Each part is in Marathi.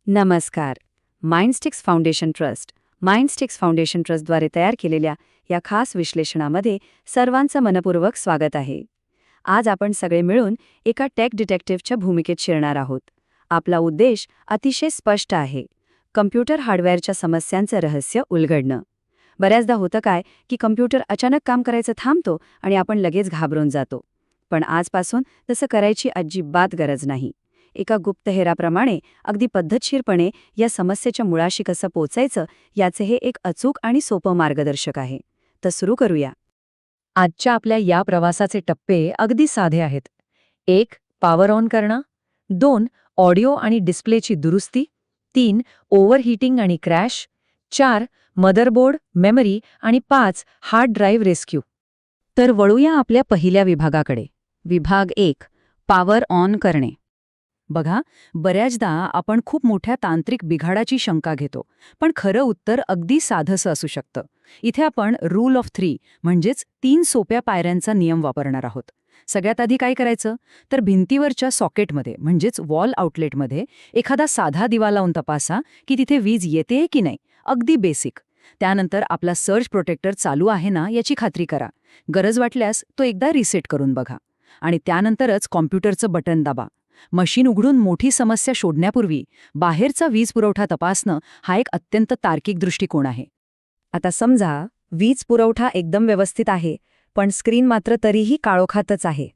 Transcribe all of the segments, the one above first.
नमस्कार. माइंडस्टिक्स फाउंडेशन ट्रस्टद्वारे तयार केलेल्या या खास विश्लेषणामध्ये सर्वांचं मनपूर्वक स्वागत आहे. आज आपण सगळे मिळून एका टेक डिटेक्टिव्हच्या भूमिकेत शिरणार आहोत. आपला उद्देश अतिशय स्पष्ट आहे: कम्प्युटर हार्डवेअरच्या समस्यांचं रहस्य उलगडणं. बऱ्याचदा होतं काय की कम्प्युटर अचानक काम करायचं थांबतो आणि आपण लगेच घाबरून जातो. पण आजपासून तसं करायची अजिबात गरज नाही. एका गुप्तहेराप्रमाणे अगदी पद्धतशीरपणे या समस्येच्या मुळाशी कसं पोचायचं याचे हे एक अचूक आणि सोपं मार्गदर्शक आहे. तर सुरू करूया. आजच्या आपल्या या प्रवासाचे टप्पे अगदी साधे आहेत. 1. पॉवर ऑन करणं. 2. ऑडिओ आणि डिस्प्लेची दुरुस्ती. 3. ओव्हरहीटिंग आणि क्रॅश. 4. मदरबोर्ड, मेमरी आणि 5. Hard drive rescue. तर वळूया आपल्या पहिल्या विभागाकडे. विभाग 1. पॉवर ऑन करणे. बघा, बऱ्याचदा आपण खूप मोठ्या तांत्रिक बिघाडाची शंका घेतो, पण खरं उत्तर अगदी साधंसं असू शकतं. इथे आपण रूल ऑफ 3 म्हणजेच 3 सोप्या पायऱ्यांचा नियम वापरणार आहोत. सगळ्यात आधी काय करायचं तर भिंतीवरच्या सॉकेटमध्ये म्हणजेच वॉल आउटलेटमध्ये एखादा साधा दिवा लावून तपासा की तिथे वीज येते की नाही. अगदी बेसिक. त्यानंतर आपला सर्ज प्रोटेक्टर चालू आहे ना याची खात्री करा. गरज वाटल्यास तो एकदा रिसेट करून बघा. आणि त्यानंतरच कॉम्प्युटरचं बटन दाबा. मशीन उघडून मोठी समस्या शोधण्यापूर्वी बाहेरचा वीज पुरवठा तपासणं हा एक अत्यंत तार्किक दृष्टिकोन आहे. आता समजा वीज पुरवठा एकदम व्यवस्थित आहे, पण स्क्रीन मात्र तरीही काळोखातच आहे.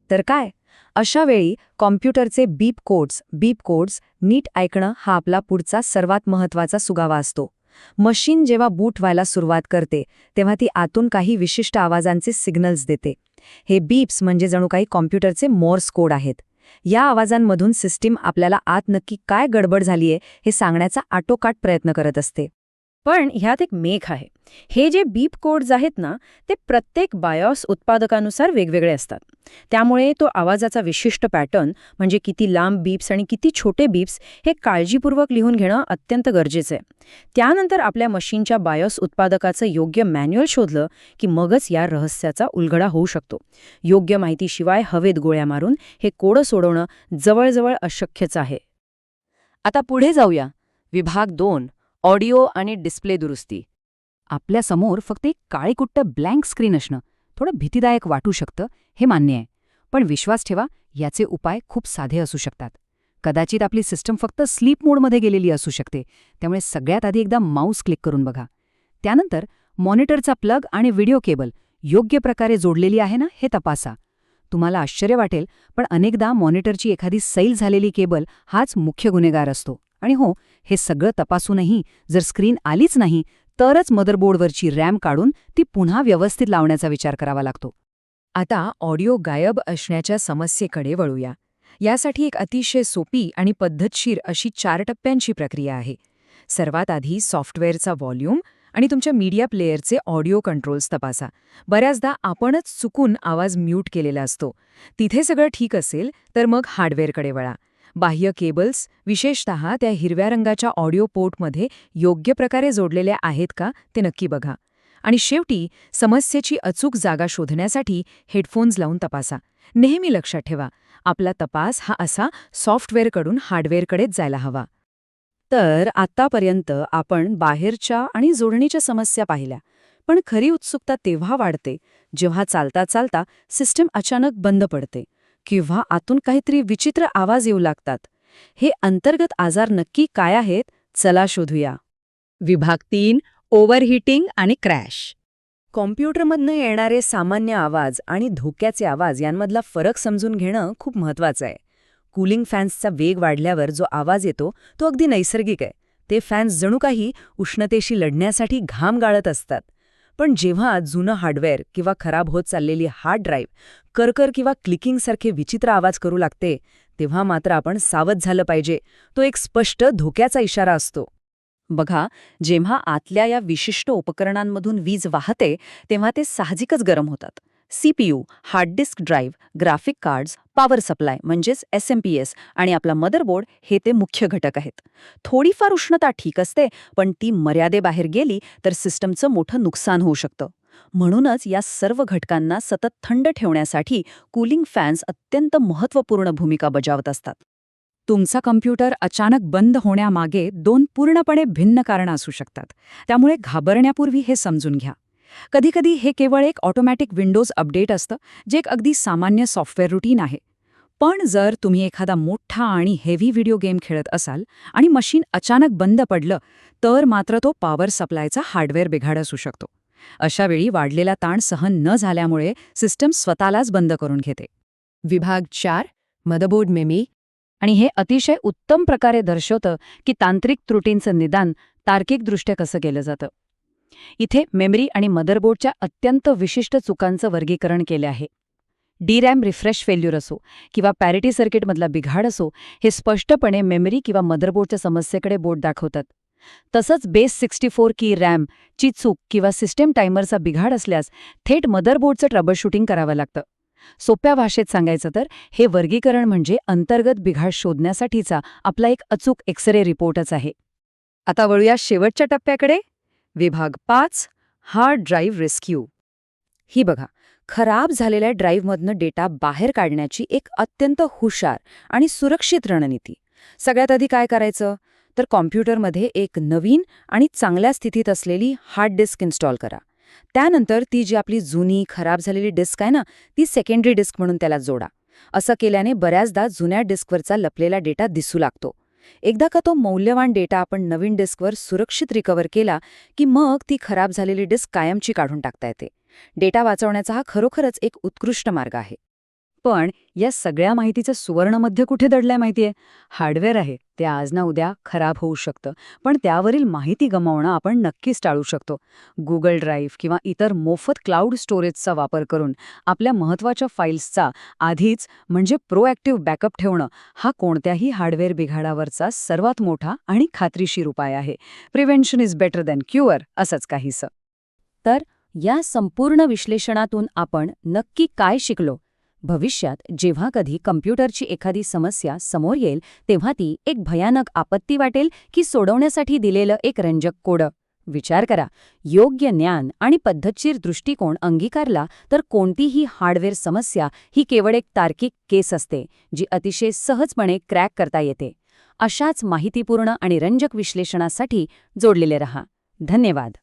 तर काय? अशा वेळी कॉम्प्युटरचे बीप कोड्स नीट ऐकणं हा आपला पुढचा सर्वात महत्त्वाचा सुगावा असतो. मशीन जेव्हा बूट व्हायला सुरुवात करते तेव्हा ती आतून काही विशिष्ट आवाजांचे सिग्नल्स देते. हे बीप्स म्हणजे जणू काही कॉम्प्युटरचे मोर्स कोड आहेत. या आवाजांमधून सिस्टीम आपल्याला आत नक्की काय गडबड झालीये हे सांगण्याचा आटोकाट प्रयत्न करत असते. पण ह्यात एक मेघ आहे. हे जे बीप कोड्स आहेत ना, ते प्रत्येक बायोस उत्पादकानुसार वेगवेगळे असतात. त्यामुळे तो आवाजाचा विशिष्ट पॅटर्न म्हणजे किती लांब बीप्स आणि किती छोटे बीप्स हे काळजीपूर्वक लिहून घेणं अत्यंत गरजेचं आहे. त्यानंतर आपल्या मशीनच्या बायोस उत्पादकाचं योग्य मॅन्युअल शोधलं की मगच या रहस्याचा उलगडा होऊ शकतो. योग्य माहितीशिवाय हवेत गोळ्या मारून हे कोड सोडवणं जवळजवळ अशक्यच आहे. आता पुढे जाऊया. विभाग 2. ऑडिओ आणि डिस्प्ले दुरुस्ती. आपल्यासमोर फक्त एक काळीकुट्ट ब्लँक स्क्रीन असणं थोडं भीतीदायक वाटू शकतं, हे मान्य आहे. पण विश्वास ठेवा, याचे उपाय खूप साधे असू शकतात. कदाचित आपली सिस्टम फक्त स्लीप मोडमध्ये गेलेली असू शकते, त्यामुळे सगळ्यात आधी एकदा माऊस क्लिक करून बघा. त्यानंतर मॉनिटरचा प्लग आणि व्हिडिओ केबल योग्य प्रकारे जोडलेली आहे ना हे तपासा. तुम्हाला आश्चर्य वाटेल, पण अनेकदा मॉनिटरची एखादी सैल झालेली केबल हाच मुख्य गुन्हेगार असतो. आणि हो, हे सगळं तपासूनही जर स्क्रीन आलीच नाही तरच मदरबोर्डवरची रॅम काढून ती पुन्हा व्यवस्थित लावण्याचा विचार करावा लागतो. आता ऑडिओ गायब असण्याच्या समस्येकडे वळूया. यासाठी एक अतिशय सोपी आणि पद्धतशीर अशी 4 टप्प्यांची प्रक्रिया आहे. सर्वात आधी सॉफ्टवेअरचा व्हॉल्यूम आणि तुमच्या मीडिया प्लेयरचे ऑडिओ कंट्रोल्स तपासा. बऱ्याचदा आपणच चुकून आवाज म्यूट केलेला असतो. तिथे सगळं ठीक असेल तर मग हार्डवेअरकडे वळा. बाह्य केबल्स, विशेषतः त्या हिरव्या रंगाच्या ऑडिओ पोर्टमध्ये योग्य प्रकारे जोडलेल्या आहेत का ते नक्की बघा. आणि शेवटी समस्येची अचूक जागा शोधण्यासाठी हेडफोन्स लावून तपासा. नेहमी लक्षात ठेवा, आपला तपास हा असा सॉफ्टवेअरकडून हार्डवेअरकडेच जायला हवा. तर आतापर्यंत आपण बाहेरच्या आणि जोडणीच्या समस्या पाहिल्या, पण खरी उत्सुकता तेव्हा वाढते जेव्हा चालता चालता सिस्टम अचानक बंद पडते किंवा आतून काहीतरी विचित्र आवाज येऊ लागतात. हे अंतर्गत आजार नक्की काय आहेत, चला शोधूया. विभाग 3. ओव्हरहीटिंग आणि क्रॅश. कॉम्प्युटरमधनं येणारे सामान्य आवाज आणि धोक्याचे आवाज यांमधला फरक समजून घेणं खूप महत्त्वाचं आहे. कूलिंग फॅन्सचा वेग वाढल्यावर जो आवाज येतो तो अगदी नैसर्गिक आहे. ते फॅन्स जणू काही उष्णतेशी लढण्यासाठी घाम गाळत असतात. पण जेव्हा जुनं हार्डवेअर किंवा खराब होत चाललेली हार्ड ड्राईव्ह करकर किंवा क्लिकिंगसारखे विचित्र आवाज करू लागते, तेव्हा मात्र आपण सावध झालं पाहिजे. तो एक स्पष्ट धोक्याचा इशारा असतो. बघा, जेव्हा आतल्या या विशिष्ट उपकरणांमधून वीज वाहते तेव्हा ते साहजिकच गरम होतात. CPU, hard disk drive, graphic cards, power supply म्हणजेच एसएमपीएस आणि आपला मदरबोर्ड हे ते मुख्य घटक आहेत. थोडीफार उष्णता ठीक असते, पण ती मर्यादेबाहेर गेली तर सिस्टमचं मोठं नुकसान होऊ शकतं. म्हणूनच या सर्व घटकांना सतत थंड ठेवण्यासाठी कूलिंग फॅन्स अत्यंत महत्त्वपूर्ण भूमिका बजावत असतात. तुमचा कम्प्युटर अचानक बंद होण्यामागे 2 पूर्णपणे भिन्न कारणं असू शकतात. त्यामुळे घाबरण्यापूर्वी हे समजून घ्या. कधीकधी हे केवळ एक ऑटोमॅटिक विंडोज अपडेट असतं, जे एक अगदी सामान्य सॉफ्टवेअर रुटीन आहे. पण जर तुम्ही एखादा मोठा आणि हेवी व्हिडिओ गेम खेळत असाल आणि मशीन अचानक बंद पडलं, तर मात्र तो पॉवर सप्लायचा हार्डवेअर बिघाड असू शकतो. अशावेळी वाढलेला ताण सहन न झाल्यामुळे सिस्टम स्वतःलाच बंद करून घेते. विभाग 4 मदरबोर्ड मेमरी. आणि हे अतिशय उत्तम प्रकारे दर्शवतं की तांत्रिक त्रुटींचं निदान तार्किकदृष्ट्या कसं केलं जातं. इथे मेमरी आणि मदरबोर्डच्या अत्यंत विशिष्ट चुकांचं वर्गीकरण केलं आहे. DRAM रिफ्रेश फेल्युअर असो किंवा पॅरिटी सर्किटमधला बिघाड असो, हे स्पष्टपणे मेमरी किंवा मदरबोर्डच्या समस्येकडे बोट दाखवतात. तसंच बेस 64 की रॅम ची चूक किंवा सिस्टम टायमरचा बिघाड असल्यास थेट मदरबोर्डचं ट्रबलशूटिंग करावं लागतं. सोप्या भाषेत सांगायचं तर हे वर्गीकरण म्हणजे अंतर्गत बिघाड शोधण्यासाठीचा आपला एक अचूक एक्सरे रिपोर्टच आहे. आता वळूया शेवटच्या टप्प्याकडे. विभाग 5 हार्ड ड्राईव्ह रेस्क्यू. ही बघा, खराब झालेल्या ड्राईव्हमधनं डेटा बाहेर काढण्याची एक अत्यंत हुशार आणि सुरक्षित रणनीती. सगळ्यात आधी काय करायचं तर कॉम्प्युटरमध्ये एक नवीन आणि चांगल्या स्थितीत असलेली हार्ड डिस्क इन्स्टॉल करा. त्यानंतर ती जी आपली जुनी खराब झालेली डिस्क आहे ना, ती सेकंडरी डिस्क म्हणून त्याला जोडा. असं केल्याने बऱ्याचदा जुन्या डिस्कवरचा लपलेला डेटा दिसू लागतो. एकदा का तो मौल्यवान डेटा आपण नवीन डिस्कवर सुरक्षित रिकव्हर केला की मग ती खराब झालेली डिस्क कायमची काढून टाकता येते. डेटा वाचवण्याचा हा खरोखरच एक उत्कृष्ट मार्ग आहे. पण या सगळ्या माहितीचं सुवर्णमध्य कुठे दडलंय माहितीये? हार्डवेअर आहे, ते आज ना उद्या खराब होऊ शकतं, पण त्यावरील माहिती गमावणं आपण नक्कीच टाळू शकतो. गुगल ड्राईव्ह किंवा इतर मोफत क्लाउड स्टोरेजचा वापर करून आपल्या महत्त्वाच्या फाईल्सचा आधीच म्हणजे प्रोॲक्टिव्ह बॅकअप ठेवणं हा कोणत्याही हार्डवेअर बिघाडावरचा सर्वात मोठा आणि खात्रीशीर उपाय आहे. Prevention is better than cure, असंच काहीसं. तर या संपूर्ण विश्लेषणातून आपण नक्की काय शिकलो? भविष्यात जेव्हा कधी कम्प्युटरची एखादी समस्या समोर येईल तेव्हा ती एक भयानक आपत्ती वाटेल की सोडवण्यासाठी दिलेलं एक रंजक कोड? विचार करा, योग्य ज्ञान आणि पद्धतशीर दृष्टिकोन अंगीकारला तर कोणतीही हार्डवेअर समस्या ही केवळ एक तार्किक केस असते, जी अतिशय सहजपणे क्रॅक करता येते. अशाच माहितीपूर्ण आणि रंजक विश्लेषणासाठी जोडलेले रहा. धन्यवाद.